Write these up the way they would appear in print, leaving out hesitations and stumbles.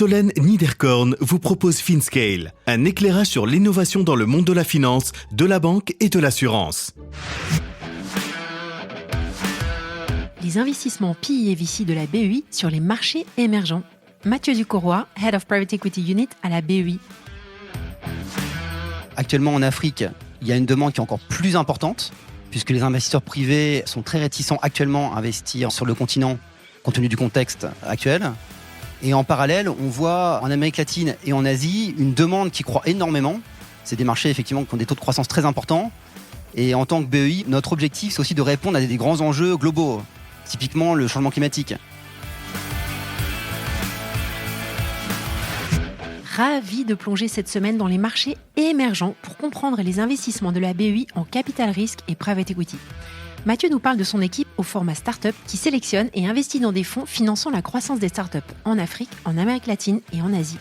Solène Niederkorn vous propose FinScale, un éclairage sur l'innovation dans le monde de la finance, de la banque et de l'assurance. Les investissements PI et VC de la BEI sur les marchés émergents. Mathieu Ducoroy, Head of Private Equity Unit à la BEI. Actuellement en Afrique, il y a une demande qui est encore plus importante, puisque les investisseurs privés sont très réticents actuellement à investir sur le continent, compte tenu du contexte actuel. Et en parallèle, on voit en Amérique latine et en Asie une demande qui croît énormément. C'est des marchés effectivement qui ont des taux de croissance très importants. Et en tant que BEI, notre objectif, c'est aussi de répondre à des grands enjeux globaux, typiquement le changement climatique. Ravi de plonger cette semaine dans les marchés émergents pour comprendre les investissements de la BEI en capital risque et private equity. Mathieu nous parle de son équipe au format start-up qui sélectionne et investit dans des fonds finançant la croissance des start-up en Afrique, en Amérique latine et en Asie.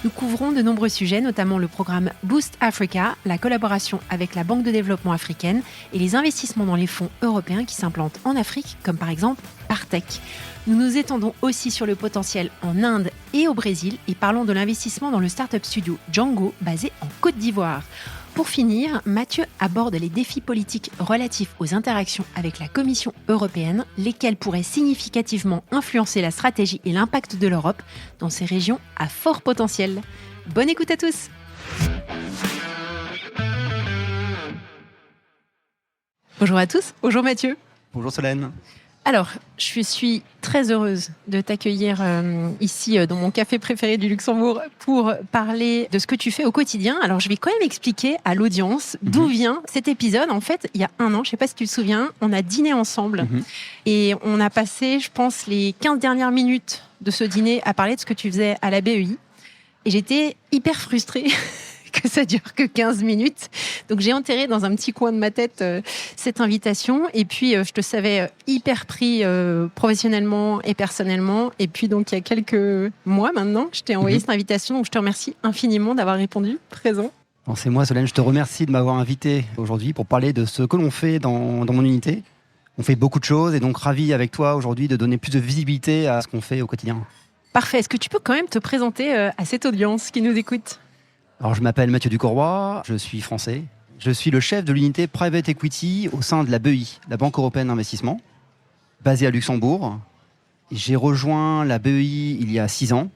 Nous couvrons de nombreux sujets, notamment le programme Boost Africa, la collaboration avec la Banque de développement africaine et les investissements dans les fonds européens qui s'implantent en Afrique, comme par exemple Partech. Nous nous étendons aussi sur le potentiel en Inde et au Brésil et parlons de l'investissement dans le startup studio Django, basé en Côte d'Ivoire. Pour finir, Mathieu aborde les défis politiques relatifs aux interactions avec la Commission européenne, lesquels pourraient significativement influencer la stratégie et l'impact de l'Europe dans ces régions à fort potentiel. Bonne écoute à tous! Bonjour à tous, bonjour Mathieu. Bonjour Solène. Alors, je suis très heureuse de t'accueillir ici dans mon café préféré du Luxembourg pour parler de ce que tu fais au quotidien. Alors, je vais quand même expliquer à l'audience d'où vient cet épisode. En fait, il y a un an, je ne sais pas si tu te souviens, on a dîné ensemble et on a passé, je pense, les 15 dernières minutes de ce dîner à parler de ce que tu faisais à la BEI. Et j'étais hyper frustrée que ça dure que 15 minutes. Donc, j'ai enterré dans un petit coin de ma tête cette invitation. Et puis, je te savais hyper pris professionnellement et personnellement. Et puis, donc, il y a quelques mois maintenant, je t'ai envoyé cette invitation. Donc, je te remercie infiniment d'avoir répondu présent. Bon, c'est moi Solène, je te remercie de m'avoir invité aujourd'hui pour parler de ce que l'on fait dans mon unité. On fait beaucoup de choses et donc ravi avec toi aujourd'hui de donner plus de visibilité à ce qu'on fait au quotidien. Parfait. Est-ce que tu peux quand même te présenter à cette audience qui nous écoute ? Alors, je m'appelle Mathieu Ducoroy, je suis français. Je suis le chef de l'unité Private Equity au sein de la BEI, la Banque européenne d'investissement, basée à Luxembourg. J'ai rejoint la BEI il y a 6 ans.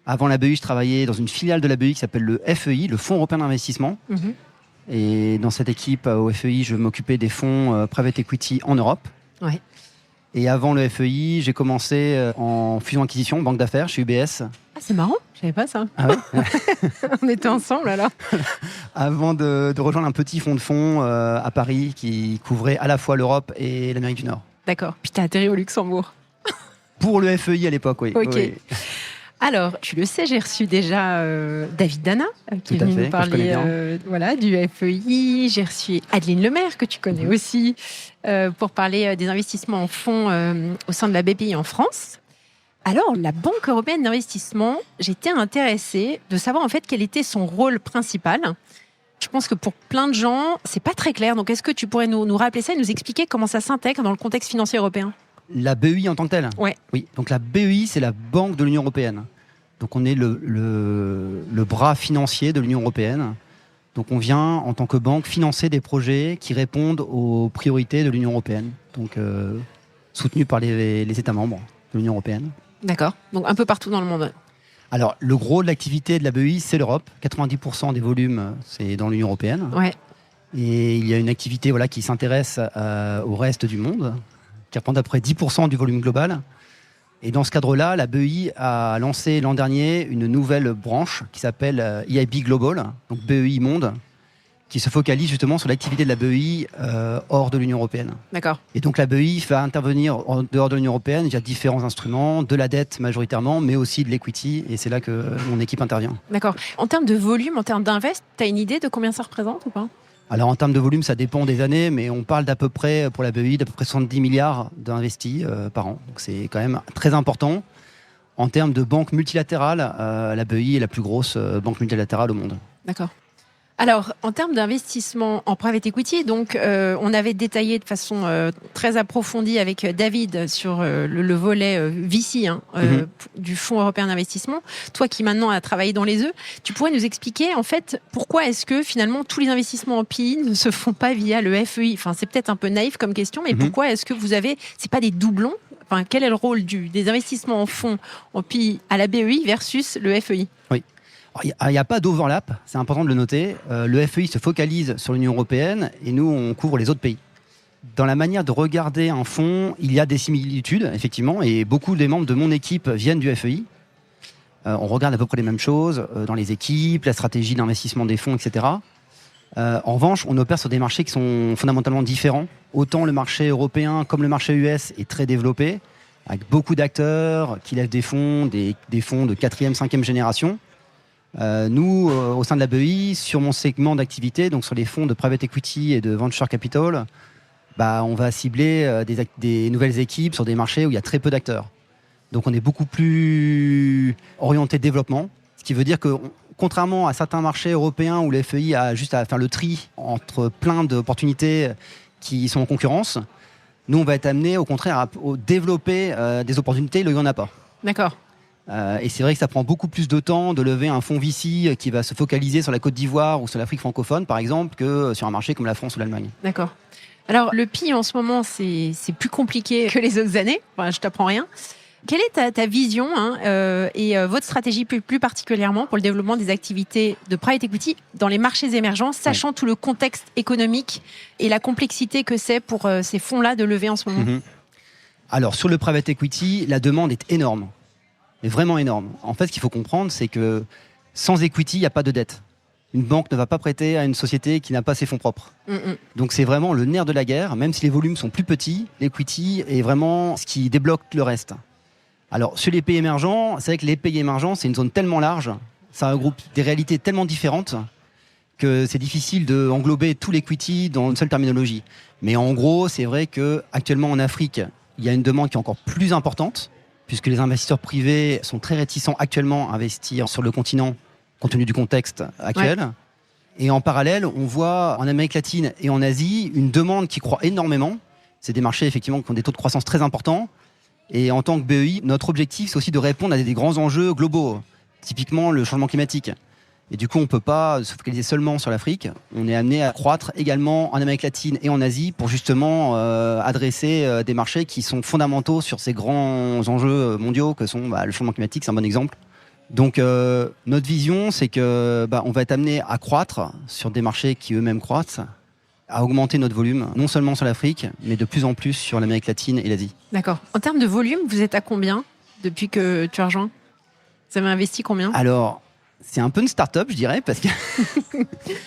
Avant la BEI, je travaillais dans une filiale de la BEI qui s'appelle le FEI, le Fonds européen d'investissement. Et dans cette équipe, au FEI, je m'occupais des fonds Private Equity en Europe. Ouais. Et avant le FEI, j'ai commencé en fusion-acquisition, banque d'affaires chez UBS. Ah, c'est marrant, je savais pas ça. Ah ouais. On était ensemble alors. Avant de rejoindre un petit fonds de fonds à Paris qui couvrait à la fois l'Europe et l'Amérique du Nord. D'accord. Puis t'as atterri au Luxembourg. Pour le FEI à l'époque, oui. Ok. Oui. Alors, tu le sais, j'ai reçu déjà David Dana, qui est Tout à venu fait, nous parler du FEI. J'ai reçu Adeline Lemaire, que tu connais aussi, pour parler des investissements en fonds au sein de la BPI en France. Alors, la Banque européenne d'investissement, j'étais intéressée de savoir en fait quel était son rôle principal. Je pense que pour plein de gens, c'est pas très clair. Donc, est-ce que tu pourrais nous rappeler ça et nous expliquer comment ça s'intègre dans le contexte financier européen ? La BEI en tant que telle ? Ouais. Oui. Donc la BEI, c'est la Banque de l'Union européenne. Donc on est le bras financier de l'Union européenne. Donc on vient, en tant que banque, financer des projets qui répondent aux priorités de l'Union européenne. Donc soutenus par les États membres de l'Union européenne. D'accord. Donc un peu partout dans le monde. Alors le gros de l'activité de la BEI, c'est l'Europe. 90% des volumes, c'est dans l'Union européenne. Ouais. Et il y a une activité qui s'intéresse au reste du monde, qui représente à peu près 10% du volume global. Et dans ce cadre-là, la BEI a lancé l'an dernier une nouvelle branche qui s'appelle EIB Global, donc BEI Monde, qui se focalise justement sur l'activité de la BEI hors de l'Union européenne. D'accord. Et donc la BEI va intervenir en dehors de l'Union européenne. Il y a différents instruments, de la dette majoritairement, mais aussi de l'equity. Et c'est là que mon équipe intervient. D'accord. En termes de volume, en termes d'invest, tu as une idée de combien ça représente ou pas ? Alors en termes de volume, ça dépend des années, mais on parle d'à peu près, pour la BEI, d'à peu près 70 milliards d'investis par an. Donc c'est quand même très important. En termes de banque multilatérale, la BEI est la plus grosse banque multilatérale au monde. D'accord. Alors, en termes d'investissement en private equity, donc, on avait détaillé de façon très approfondie avec David sur le volet VC du Fonds européen d'investissement. Toi qui maintenant as travaillé dans les œufs, tu pourrais nous expliquer en fait pourquoi est-ce que finalement tous les investissements en PI ne se font pas via le FEI. Enfin, c'est peut-être un peu naïf comme question, mais pourquoi est-ce que vous avez, c'est pas des doublons? Enfin, quel est le rôle des investissements en fonds en PI à la BEI versus le FEI? Oui. Il n'y a pas d'overlap, c'est important de le noter. Le FEI se focalise sur l'Union européenne et nous, on couvre les autres pays. Dans la manière de regarder un fonds, il y a des similitudes, effectivement, et beaucoup des membres de mon équipe viennent du FEI. On regarde à peu près les mêmes choses dans les équipes, la stratégie d'investissement des fonds, etc. En revanche, on opère sur des marchés qui sont fondamentalement différents. Autant le marché européen comme le marché US est très développé, avec beaucoup d'acteurs qui lèvent des fonds de 4e, 5e génération. Nous, au sein de la BEI, sur mon segment d'activité, donc sur les fonds de private equity et de venture capital, on va cibler des nouvelles équipes sur des marchés où il y a très peu d'acteurs. Donc on est beaucoup plus orienté développement, ce qui veut dire que, contrairement à certains marchés européens où le FEI a juste à faire le tri entre plein d'opportunités qui sont en concurrence, nous on va être amené au contraire à développer des opportunités là où il n'y en a pas. D'accord. Et c'est vrai que ça prend beaucoup plus de temps de lever un fonds VC qui va se focaliser sur la Côte d'Ivoire ou sur l'Afrique francophone, par exemple, que sur un marché comme la France ou l'Allemagne. D'accord. Alors, le PI, en ce moment, c'est plus compliqué que les autres années. Enfin, je t'apprends rien. Quelle est ta vision et votre stratégie plus particulièrement pour le développement des activités de private equity dans les marchés émergents, sachant tout le contexte économique et la complexité que c'est pour ces fonds-là de lever en ce moment? Alors, sur le private equity, la demande est énorme. Mais vraiment énorme. En fait, ce qu'il faut comprendre, c'est que sans equity, il n'y a pas de dette. Une banque ne va pas prêter à une société qui n'a pas ses fonds propres. Donc c'est vraiment le nerf de la guerre. Même si les volumes sont plus petits, l'equity est vraiment ce qui débloque le reste. Alors, sur les pays émergents, c'est vrai que les pays émergents, c'est une zone tellement large, ça regroupe des réalités tellement différentes que c'est difficile d'englober tout l'equity dans une seule terminologie. Mais en gros, c'est vrai qu'actuellement en Afrique, il y a une demande qui est encore plus importante, puisque les investisseurs privés sont très réticents actuellement à investir sur le continent, compte tenu du contexte actuel. Ouais. Et en parallèle, on voit en Amérique latine et en Asie une demande qui croît énormément. C'est des marchés effectivement qui ont des taux de croissance très importants. Et en tant que BEI, notre objectif, c'est aussi de répondre à des grands enjeux globaux, typiquement le changement climatique. Et du coup, on ne peut pas se focaliser seulement sur l'Afrique. On est amené à croître également en Amérique latine et en Asie pour justement adresser des marchés qui sont fondamentaux sur ces grands enjeux mondiaux que sont le changement climatique, c'est un bon exemple. Donc notre vision, c'est que on va être amené à croître sur des marchés qui eux-mêmes croissent, à augmenter notre volume, non seulement sur l'Afrique, mais de plus en plus sur l'Amérique latine et l'Asie. D'accord. En termes de volume, vous êtes à combien depuis que tu as rejoint? Vous avez investi combien? Alors, c'est un peu une start-up, je dirais, parce que,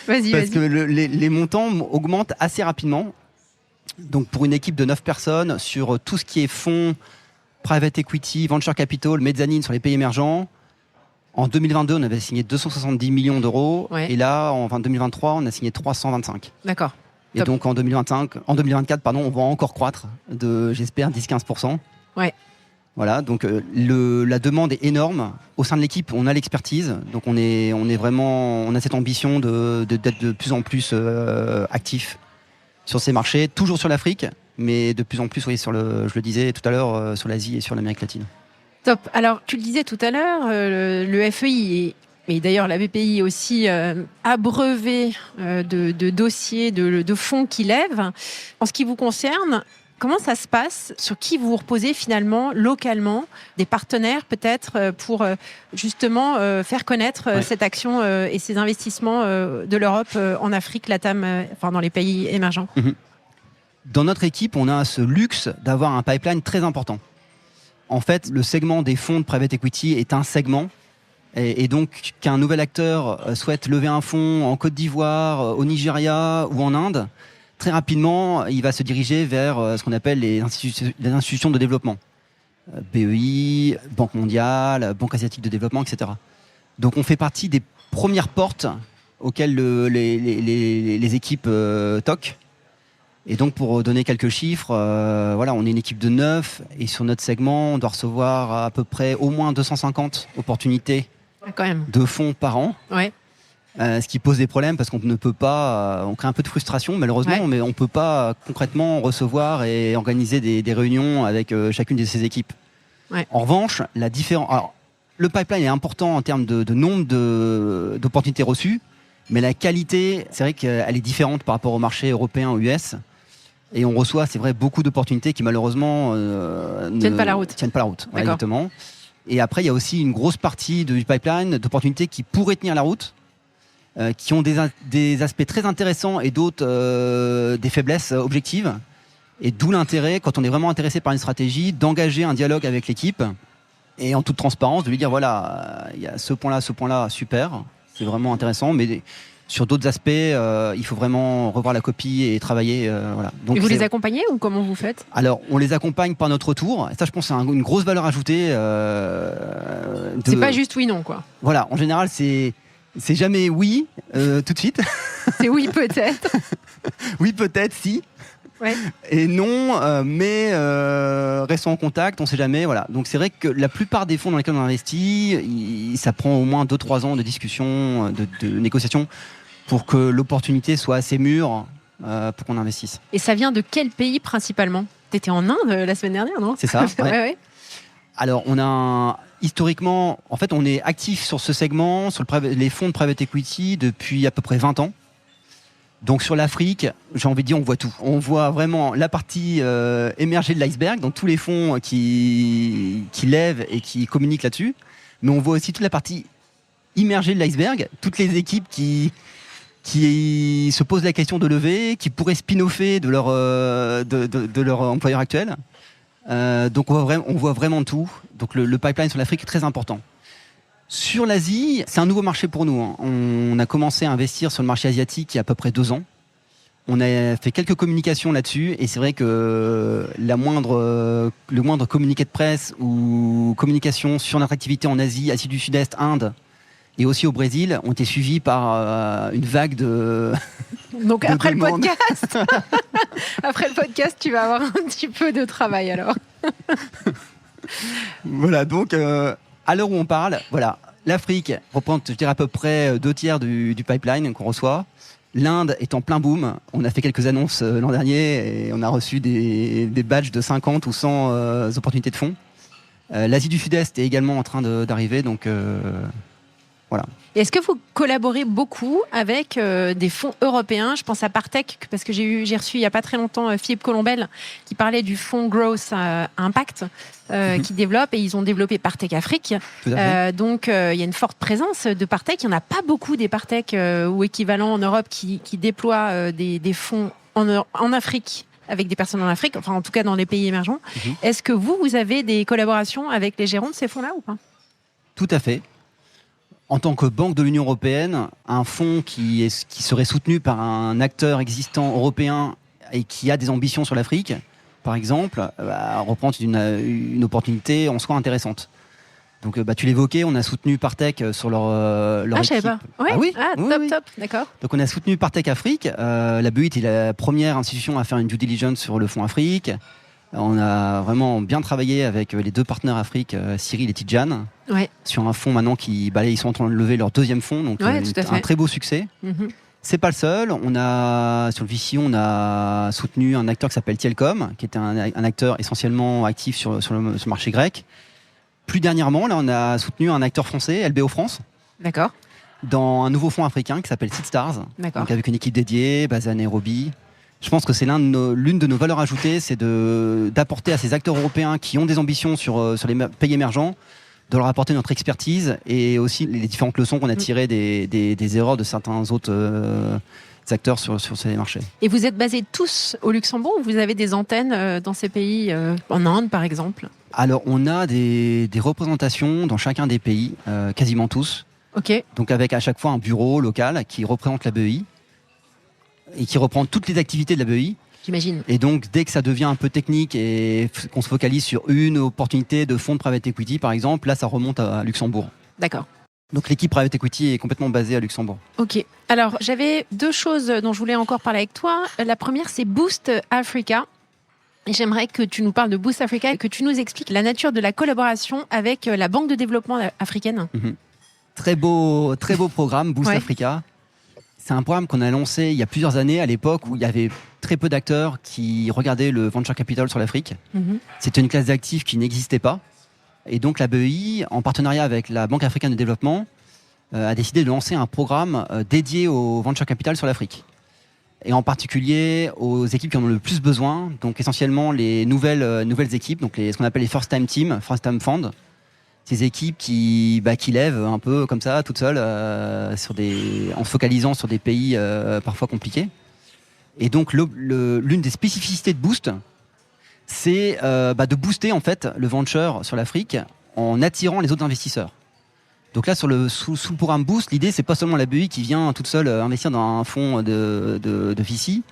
vas-y. Que les montants augmentent assez rapidement. Donc, pour une équipe de 9 personnes, sur tout ce qui est fonds, private equity, venture capital, mezzanine sur les pays émergents, en 2022, on avait signé 270 millions d'euros. Ouais. Et là, en 2023, on a signé 325. D'accord. Et top. Donc, en 2024, on va encore croître de, j'espère, 10-15%. Ouais. Voilà, donc la demande est énorme. Au sein de l'équipe, on a l'expertise, donc on a cette ambition d'être de plus en plus actif sur ces marchés, toujours sur l'Afrique, mais de plus en plus, oui, je le disais tout à l'heure, sur l'Asie et sur l'Amérique latine. Top. Alors, tu le disais tout à l'heure, le FEI et d'ailleurs la BPI aussi abreuvé de dossiers, de fonds qui lèvent. En ce qui vous concerne, comment ça se passe? Sur qui vous reposez finalement localement des partenaires peut-être pour justement faire connaître cette action et ces investissements de l'Europe en Afrique, LATAM, dans les pays émergents? Dans notre équipe, on a ce luxe d'avoir un pipeline très important. En fait, le segment des fonds de private equity est un segment. Et donc, qu'un nouvel acteur souhaite lever un fonds en Côte d'Ivoire, au Nigeria ou en Inde, très rapidement, il va se diriger vers ce qu'on appelle les institutions de développement. BEI, Banque mondiale, Banque asiatique de développement, etc. Donc on fait partie des premières portes auxquelles les équipes toquent. Et donc pour donner quelques chiffres, on est une équipe de 9 et sur notre segment, on doit recevoir à peu près au moins 250 opportunités de fonds par an. Ouais. Ce qui pose des problèmes parce qu'on ne peut pas, on crée un peu de frustration malheureusement, mais on ne peut pas concrètement recevoir et organiser des réunions avec chacune de ces équipes. Ouais. En revanche, le pipeline est important en termes de nombre d'opportunités reçues, mais la qualité, c'est vrai qu'elle est différente par rapport au marché européen ou US. Et on reçoit, c'est vrai, beaucoup d'opportunités qui malheureusement ne tiennent pas la route. Ouais, exactement. Et après, il y a aussi une grosse partie du pipeline d'opportunités qui pourraient tenir la route, qui ont des aspects très intéressants et d'autres des faiblesses objectives. Et d'où l'intérêt, quand on est vraiment intéressé par une stratégie, d'engager un dialogue avec l'équipe et en toute transparence, de lui dire voilà, il y a ce point-là, super, c'est vraiment intéressant, mais sur d'autres aspects, il faut vraiment revoir la copie et travailler. Voilà. Donc, et vous les accompagnez ou comment vous faites ? Alors, on les accompagne par notre retour. Et ça, je pense, c'est une grosse valeur ajoutée. C'est pas juste oui/non, quoi. Voilà, en général, c'est jamais oui tout de suite. C'est oui peut-être. Oui peut-être si. Ouais. Et non, mais restons en contact, on ne sait jamais. Voilà. Donc c'est vrai que la plupart des fonds dans lesquels on investit, ça prend au moins 2-3 ans de discussion, de négociation pour que l'opportunité soit assez mûre pour qu'on investisse. Et ça vient de quel pays principalement ? T'étais en Inde la semaine dernière, non ? C'est ça. Ouais. Ouais. Alors historiquement, en fait, on est actif sur ce segment, sur les fonds de private equity depuis à peu près 20 ans. Donc sur l'Afrique, j'ai envie de dire, on voit tout. On voit vraiment la partie émergée de l'iceberg, dans tous les fonds qui lèvent et qui communiquent là-dessus. Mais on voit aussi toute la partie immergée de l'iceberg, toutes les équipes qui se posent la question de lever, qui pourraient spin-offer de leur employeur actuel. Donc on voit vraiment tout. Donc le pipeline sur l'Afrique est très important. Sur l'Asie, c'est un nouveau marché pour nous. On a commencé à investir sur le marché asiatique il y a à peu près 2 ans. On a fait quelques communications là-dessus et c'est vrai que le moindre communiqué de presse ou communication sur notre activité en Asie, Asie du Sud-Est, Inde et aussi au Brésil ont été suivis par une vague de... Donc de après demandes. après le podcast, tu vas avoir un petit peu de travail alors. Voilà, donc... à l'heure où on parle, voilà, l'Afrique représente, je dirais, à peu près 2/3 du pipeline qu'on reçoit. L'Inde est en plein boom. On a fait quelques annonces l'an dernier et on a reçu des badges de 50 ou 100 opportunités de fonds. L'Asie du Sud-Est est également en train d'arriver, donc voilà. Et est-ce que vous collaborez beaucoup avec des fonds européens ? Je pense à Partech, parce que j'ai reçu il n'y a pas très longtemps Philippe Colombel qui parlait du fonds Growth Impact qui développe, et ils ont développé Partech Afrique. Donc il y a une forte présence de Partech. Il n'y en a pas beaucoup des Partech ou équivalents en Europe qui déploient des fonds en Afrique, avec des personnes en Afrique, enfin en tout cas dans les pays émergents. Est-ce que vous avez des collaborations avec les gérants de ces fonds-là ou pas ? Tout à fait. En tant que banque de l'Union européenne, un fonds qui serait soutenu par un acteur existant européen et qui a des ambitions sur l'Afrique, par exemple, représente une opportunité en soi intéressante. Donc tu l'évoquais, on a soutenu Partech sur leur équipe. Je savais pas. Ouais. Ah oui, Top, d'accord. Donc on a soutenu Partech Afrique. La BEI est la première institution à faire une due diligence sur le fonds Afrique. On a vraiment bien travaillé avec les 2 partenaires Afrique, Cyril et Tidjane, sur un fonds maintenant ils sont en train de lever leur 2e fonds, donc un très beau succès. C'est pas le seul. Sur le VC, on a soutenu un acteur qui s'appelle Tielcom, qui était un acteur essentiellement actif sur le marché grec. Plus dernièrement, là, on a soutenu un acteur français, LBO France. D'accord. Dans un nouveau fonds africain qui s'appelle Seedstars. D'accord. Donc avec une équipe dédiée, basée à Nairobi. Je pense que c'est l'une de nos valeurs ajoutées, c'est d'apporter à ces acteurs européens qui ont des ambitions sur les pays émergents, de leur apporter notre expertise et aussi les différentes leçons qu'on a tirées des erreurs de certains autres acteurs sur ces marchés. Et vous êtes basés tous au Luxembourg ou vous avez des antennes dans ces pays, en Inde par exemple ? Alors on a des représentations dans chacun des pays, quasiment tous. Ok. Donc avec à chaque fois un bureau local qui représente la BEI et qui reprend toutes les activités de la BEI. J'imagine. Et donc, dès que ça devient un peu technique et qu'on se focalise sur une opportunité de fonds de private equity, par exemple, là, ça remonte à Luxembourg. D'accord. Donc, l'équipe private equity est complètement basée à Luxembourg. Ok. Alors, j'avais 2 choses dont je voulais encore parler avec toi. La première, c'est Boost Africa. Et j'aimerais que tu nous parles de Boost Africa et que tu nous expliques la nature de la collaboration avec la Banque de développement africaine. Très beau programme, Boost Africa. C'est un programme qu'on a lancé il y a plusieurs années, à l'époque où il y avait très peu d'acteurs qui regardaient le venture capital sur l'Afrique. C'était une classe d'actifs qui n'existait pas. Et donc la BEI, en partenariat avec la Banque africaine de développement, a décidé de lancer un programme dédié au venture capital sur l'Afrique. Et en particulier aux équipes qui en ont le plus besoin, donc essentiellement les nouvelles équipes, donc ce qu'on appelle les first time team, first time fund. Ces équipes qui lèvent un peu comme ça, toutes seules, en se focalisant sur des pays parfois compliqués. Et donc l'une des spécificités de Boost, c'est de booster en fait le venture sur l'Afrique en attirant les autres investisseurs. Donc là, sous le programme Boost, l'idée, c'est pas seulement la BEI qui vient toute seule investir dans un fonds de VC,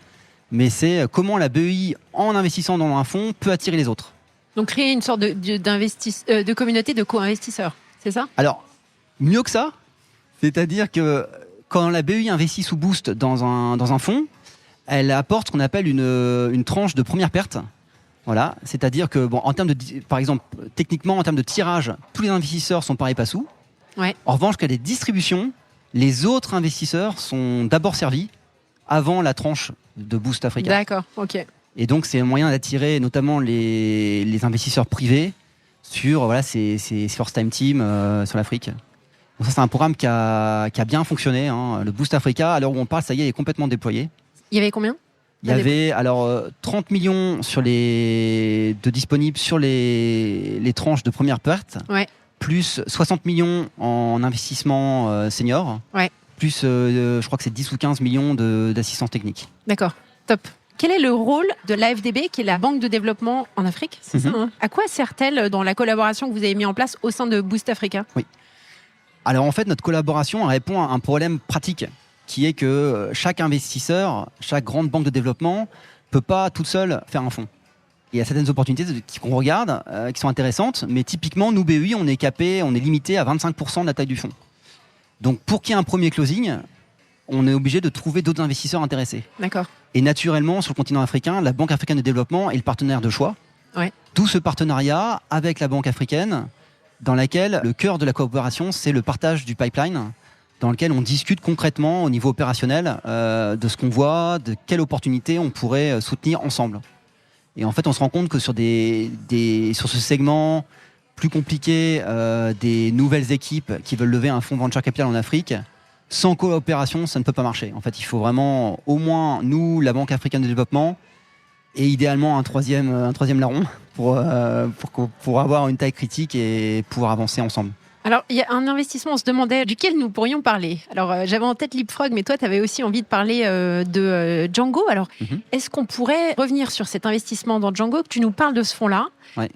mais c'est comment la BEI, en investissant dans un fonds, peut attirer les autres. Donc créer une sorte de communauté de co-investisseurs, c'est ça ? Alors, mieux que ça, c'est-à-dire que quand la BEI investit sous Boost dans un fonds, elle apporte ce qu'on appelle une tranche de première perte. Voilà, c'est-à-dire que, en termes par exemple, techniquement, en termes de tirage, tous les investisseurs sont pareils pas sous. Ouais. En revanche, quand il y a des distributions, les autres investisseurs sont d'abord servis avant la tranche de Boost Africa. D'accord, ok. Et donc, c'est un moyen d'attirer notamment les investisseurs privés sur ces first time team sur l'Afrique. Donc ça, c'est un programme qui a bien fonctionné. Hein. Le Boost Africa, à l'heure où on parle, ça y est, il est complètement déployé. Il y avait combien ? Il y avait 30 millions disponibles sur les tranches de première perte, plus 60 millions en investissement senior, plus je crois que c'est 10 ou 15 millions d'assistance technique. D'accord, top. Quel est le rôle de l'AFDB, qui est la banque de développement en Afrique ? C'est ça, hein ? À quoi sert-elle dans la collaboration que vous avez mise en place au sein de Boost Africa ? Oui. Alors en fait, notre collaboration répond à un problème pratique, qui est que chaque investisseur, chaque grande banque de développement peut pas toute seule faire un fonds. Il y a certaines opportunités qu'on regarde qui sont intéressantes, mais typiquement, nous, BEI, on est limité à 25% de la taille du fonds. Donc pour qu'il y ait un premier closing, on est obligé de trouver d'autres investisseurs intéressés. D'accord. Et naturellement, sur le continent africain, la Banque africaine de développement est le partenaire de choix. Tout ce partenariat avec la Banque africaine, dans laquelle le cœur de la coopération, c'est le partage du pipeline, dans lequel on discute concrètement au niveau opérationnel de ce qu'on voit, de quelles opportunités on pourrait soutenir ensemble. Et en fait, on se rend compte que sur ce segment plus compliqué des nouvelles équipes qui veulent lever un fonds venture capital en Afrique, sans coopération, ça ne peut pas marcher. En fait, il faut vraiment, au moins, nous, la Banque africaine de développement, et idéalement un troisième larron pour avoir une taille critique et pouvoir avancer ensemble. Alors, il y a un investissement, on se demandait duquel nous pourrions parler. Alors, j'avais en tête Leapfrog, mais toi, tu avais aussi envie de parler de Django. Alors, est-ce qu'on pourrait revenir sur cet investissement dans Django, que tu nous parles de ce fonds-là,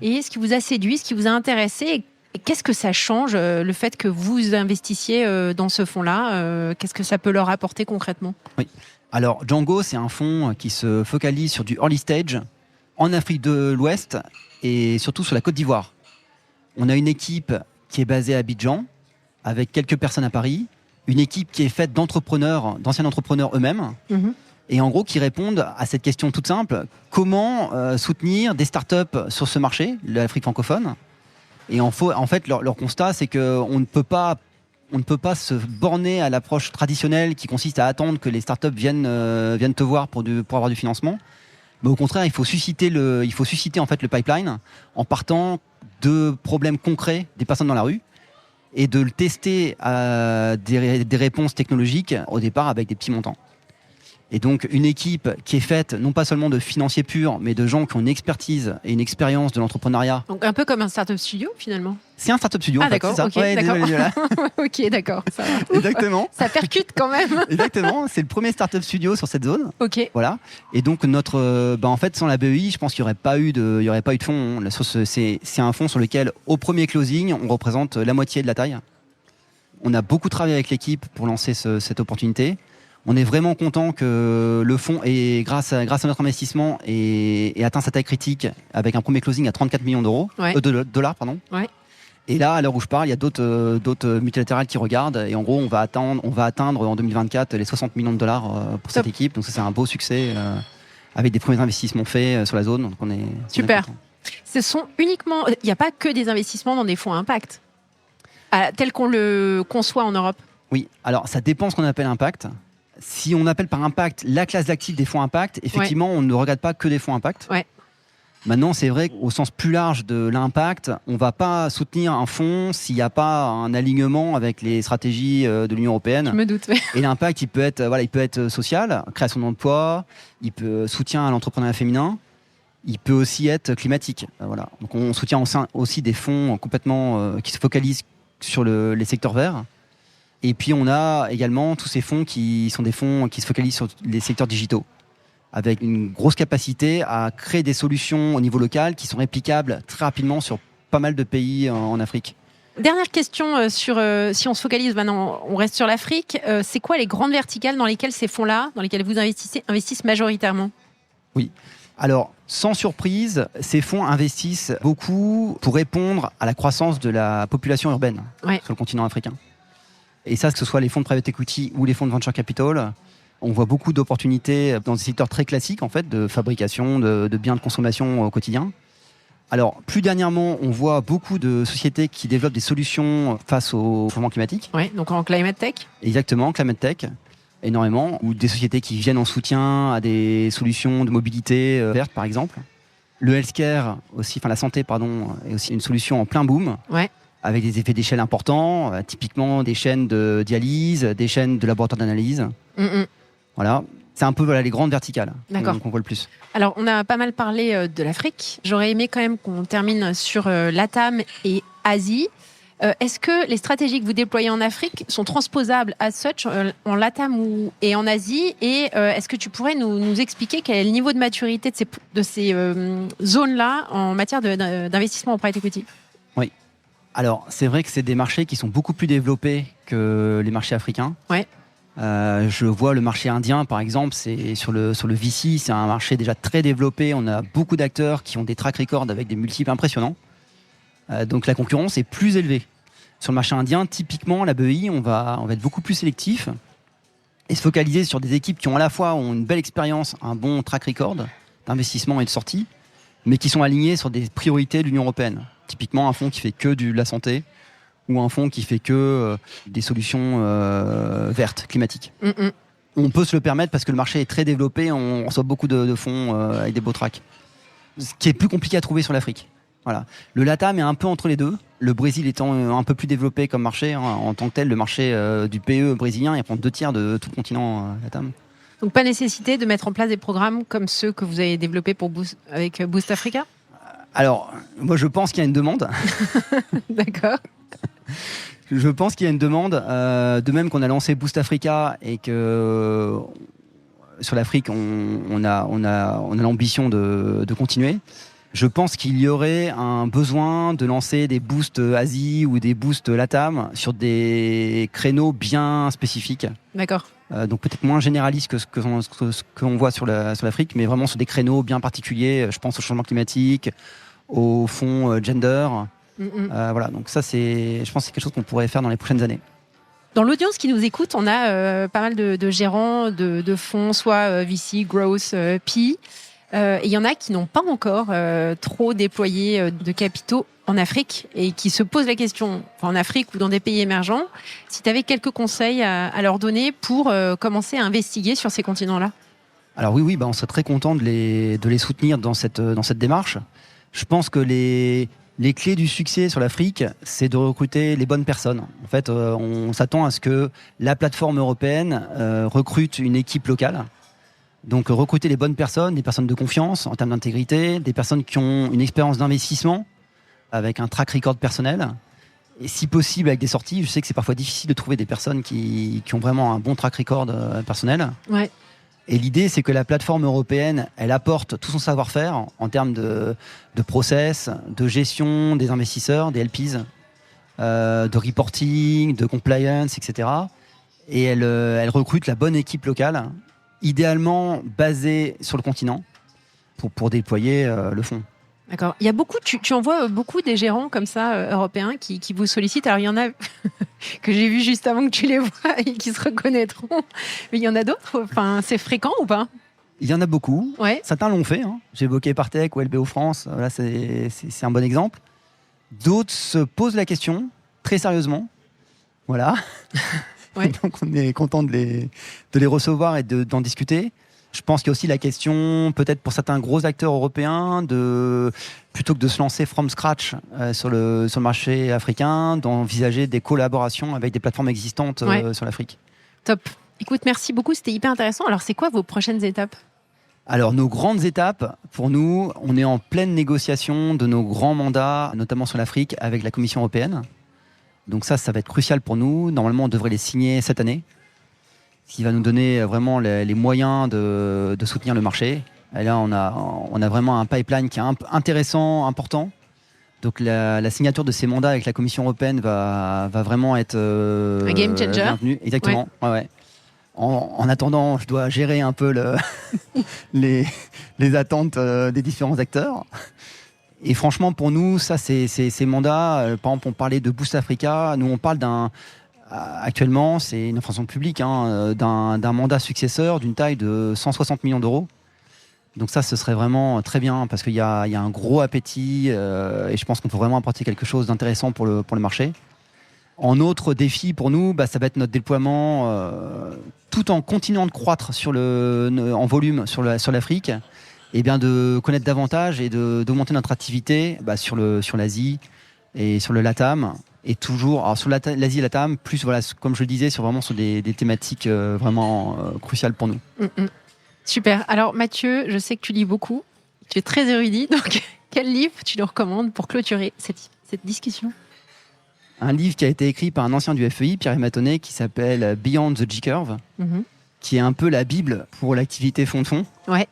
et ce qui vous a séduit, ce qui vous a intéressé, et qu'est-ce que ça change, le fait que vous investissiez dans ce fonds-là qu'est-ce que ça peut leur apporter concrètement ? Oui. Alors, Django, c'est un fonds qui se focalise sur du early stage en Afrique de l'Ouest et surtout sur la Côte d'Ivoire. On a une équipe qui est basée à Abidjan, avec quelques personnes à Paris, une équipe qui est faite d'anciens entrepreneurs eux-mêmes, et en gros qui répondent à cette question toute simple, comment soutenir des startups sur ce marché, l'Afrique francophone. Et en fait, leur constat, c'est qu'on ne peut pas se borner à l'approche traditionnelle qui consiste à attendre que les startups viennent te voir pour avoir du financement. Mais au contraire, il faut susciter en fait le pipeline en partant de problèmes concrets des personnes dans la rue et de le tester à des réponses technologiques au départ avec des petits montants. Et donc une équipe qui est faite non pas seulement de financiers purs, mais de gens qui ont une expertise et une expérience de l'entrepreneuriat. Donc un peu comme un startup studio finalement. C'est un startup studio. Ah en fait, d'accord, c'est ça. ok, Ouais, d'accord. désolé, Ok, d'accord. Ça va. Exactement. Ça percute quand même. Exactement. C'est le premier startup studio sur cette zone. Ok. Voilà. Et donc en fait, sans la BEI, je pense qu'il n'y aurait pas eu de fonds. C'est un fonds sur lequel, au premier closing, on représente la moitié de la taille. On a beaucoup travaillé avec l'équipe pour lancer cette opportunité. On est vraiment content que le fonds, grâce à notre investissement, ait atteint sa taille critique avec un premier closing à 34 millions d'euros, dollars. Ouais. Et là, à l'heure où je parle, il y a d'autres multilatérales qui regardent. Et en gros, on va atteindre en 2024 les 60 millions de dollars pour cette équipe. Donc ça, c'est un beau succès avec des premiers investissements faits sur la zone. Donc on est super. content. Ce sont uniquement... Il n'y a pas que des investissements dans des fonds à impact. tel qu'on le conçoit en Europe? Oui, alors ça dépend ce qu'on appelle impact. Si on appelle par impact la classe d'actifs des fonds impact, effectivement, on ne regarde pas que des fonds impact. Ouais. Maintenant, c'est vrai qu'au sens plus large de l'impact, on ne va pas soutenir un fonds s'il n'y a pas un alignement avec les stratégies de l'Union européenne. Je me doute, ouais. Et l'impact, il peut être social, création d'emplois, il peut soutien à l'entrepreneuriat féminin, il peut aussi être climatique. Voilà. Donc on soutient aussi des fonds complètement qui se focalisent sur les secteurs verts. Et puis on a également tous ces fonds qui sont des fonds qui se focalisent sur les secteurs digitaux, avec une grosse capacité à créer des solutions au niveau local qui sont réplicables très rapidement sur pas mal de pays en Afrique. Dernière question sur si on se focalise maintenant, on reste sur l'Afrique. C'est quoi les grandes verticales dans lesquelles ces fonds-là, dans lesquelles vous investissent majoritairement? Oui. Alors, sans surprise, ces fonds investissent beaucoup pour répondre à la croissance de la population urbaine sur le continent africain. Et ça, que ce soit les fonds de private equity ou les fonds de venture capital, on voit beaucoup d'opportunités dans des secteurs très classiques en fait, de fabrication, de biens de consommation au quotidien. Alors, plus dernièrement, on voit beaucoup de sociétés qui développent des solutions face au changement climatique. Oui, donc en climate tech. Exactement, climate tech, énormément. Ou des sociétés qui viennent en soutien à des solutions de mobilité verte, par exemple. Le healthcare, aussi, la santé, pardon, est aussi une solution en plein boom. Ouais. Avec des effets d'échelle importants, typiquement des chaînes de dialyse, des chaînes de laboratoires d'analyse. Voilà. C'est un peu les grandes verticales qu'on voit le plus. Alors, on a pas mal parlé de l'Afrique. J'aurais aimé quand même qu'on termine sur LATAM et Asie. Est-ce que les stratégies que vous déployez en Afrique sont transposables as such en LATAM et en Asie? Et est-ce que tu pourrais nous expliquer quel est le niveau de maturité de ces zones-là en matière d'investissement en private equity? Oui. Alors, c'est vrai que c'est des marchés qui sont beaucoup plus développés que les marchés africains. Ouais. Je vois le marché indien, par exemple, c'est sur le VC, c'est un marché déjà très développé. On a beaucoup d'acteurs qui ont des track records avec des multiples impressionnants. Donc la concurrence est plus élevée. Sur le marché indien, typiquement, la BEI, on va être beaucoup plus sélectif et se focaliser sur des équipes qui ont à la fois une belle expérience, un bon track record d'investissement et de sortie, mais qui sont alignées sur des priorités de l'Union européenne. Typiquement, un fonds qui fait que de la santé ou un fonds qui fait que des solutions vertes, climatiques. On peut se le permettre parce que le marché est très développé, on reçoit beaucoup de fonds avec des beaux tracks. Ce qui est plus compliqué à trouver sur l'Afrique. Voilà. Le LATAM est un peu entre les deux. Le Brésil étant un peu plus développé comme marché, en tant que tel, le marché du PE brésilien, il prend 2/3 de tout le continent LATAM. Donc pas nécessité de mettre en place des programmes comme ceux que vous avez développés avec Boost Africa? Alors, moi je pense qu'il y a une demande. D'accord. Je pense qu'il y a une demande, de même qu'on a lancé Boost Africa et que sur l'Afrique, on a l'ambition de continuer. Je pense qu'il y aurait un besoin de lancer des boosts Asie ou des boosts LATAM sur des créneaux bien spécifiques. D'accord. Donc peut-être moins généralistes que ce qu'on voit sur l'Afrique, mais vraiment sur des créneaux bien particuliers. Je pense au changement climatique, au fonds gender. Voilà, donc ça, je pense que c'est quelque chose qu'on pourrait faire dans les prochaines années. Dans l'audience qui nous écoute, on a pas mal de gérants de fonds, soit VC, Growth, PE. Et il y en a qui n'ont pas encore trop déployé de capitaux en Afrique et qui se posent la question, en Afrique ou dans des pays émergents, si tu avais quelques conseils à leur donner pour commencer à investiguer sur ces continents-là. Alors oui, on serait très content de les soutenir dans cette démarche. Je pense que les clés du succès sur l'Afrique, c'est de recruter les bonnes personnes. En fait, on s'attend à ce que la plateforme européenne recrute une équipe locale. Donc recruter les bonnes personnes, des personnes de confiance en termes d'intégrité, des personnes qui ont une expérience d'investissement avec un track record personnel, et si possible avec des sorties. Je sais que c'est parfois difficile de trouver des personnes qui ont vraiment un bon track record personnel. Ouais. Et l'idée, c'est que la plateforme européenne, elle apporte tout son savoir-faire en termes de process, de gestion des investisseurs, des LPs, de reporting, de compliance, etc. Et elle recrute la bonne équipe locale, idéalement basée sur le continent, pour déployer le fonds. D'accord. Il y a beaucoup, tu en vois beaucoup des gérants comme ça, européens, qui vous sollicitent. Alors, il y en a que j'ai vu juste avant que tu les vois et qui se reconnaîtront. Mais il y en a d'autres. Enfin, c'est fréquent ou pas? Il y en a beaucoup. Ouais. Certains l'ont fait. J'ai évoqué Partech ou LBO France. Là, c'est un bon exemple. D'autres se posent la question très sérieusement. Voilà. Ouais. Donc on est content de les recevoir et d'en discuter. Je pense qu'il y a aussi la question, peut-être pour certains gros acteurs européens, plutôt que de se lancer from scratch sur le marché africain, d'envisager des collaborations avec des plateformes existantes sur l'Afrique. Top. Écoute, merci beaucoup, c'était hyper intéressant. Alors, c'est quoi vos prochaines étapes ? Alors, nos grandes étapes, pour nous, on est en pleine négociation de nos grands mandats, notamment sur l'Afrique, avec la Commission européenne. Donc ça va être crucial pour nous. Normalement, on devrait les signer cette année, ce qui va nous donner vraiment les moyens de soutenir le marché. Et là, on a vraiment un pipeline qui est intéressant, important. Donc la signature de ces mandats avec la Commission européenne va vraiment être un game changer. bienvenue. Exactement. Ouais. En attendant, je dois gérer un peu les attentes des différents acteurs. Et franchement, pour nous, ça, ces mandats, par exemple, on parlait de Boost Africa. Nous, on parle actuellement, c'est une information publique, d'un mandat successeur d'une taille de 160 millions d'euros. Donc ça, ce serait vraiment très bien parce qu'il y a un gros appétit et je pense qu'on peut vraiment apporter quelque chose d'intéressant pour le marché. En autre défi pour nous, ça va être notre déploiement tout en continuant de croître en volume sur l'Afrique, et bien de connaître davantage et d'augmenter notre activité sur l'Asie et sur le LATAM. Et toujours, alors sur l'Asie et LATAM, plus comme je le disais, sur des thématiques vraiment cruciales pour nous. Super. Alors Mathieu, je sais que tu lis beaucoup, tu es très érudit, donc quel livre tu nous recommandes pour clôturer cette discussion ? Un livre qui a été écrit par un ancien du FEI, Pierre Matonnet, qui s'appelle Beyond the J-Curve, qui est un peu la Bible pour l'activité fonds de fonds. Ouais.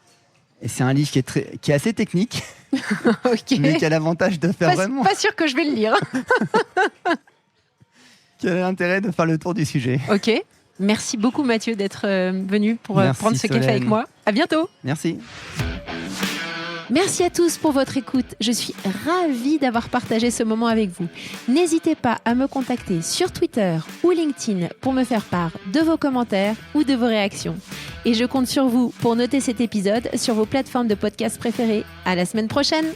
Et c'est un livre qui est assez technique, okay. mais qui a l'avantage de faire vraiment... Pas sûr que je vais le lire. Qui a l'intérêt de faire le tour du sujet. Ok. Merci beaucoup Mathieu d'être venu pour prendre ce Solène. café avec moi. À bientôt. Merci. Merci à tous pour votre écoute. Je suis ravie d'avoir partagé ce moment avec vous. N'hésitez pas à me contacter sur Twitter ou LinkedIn pour me faire part de vos commentaires ou de vos réactions. Et je compte sur vous pour noter cet épisode sur vos plateformes de podcast préférées. À la semaine prochaine!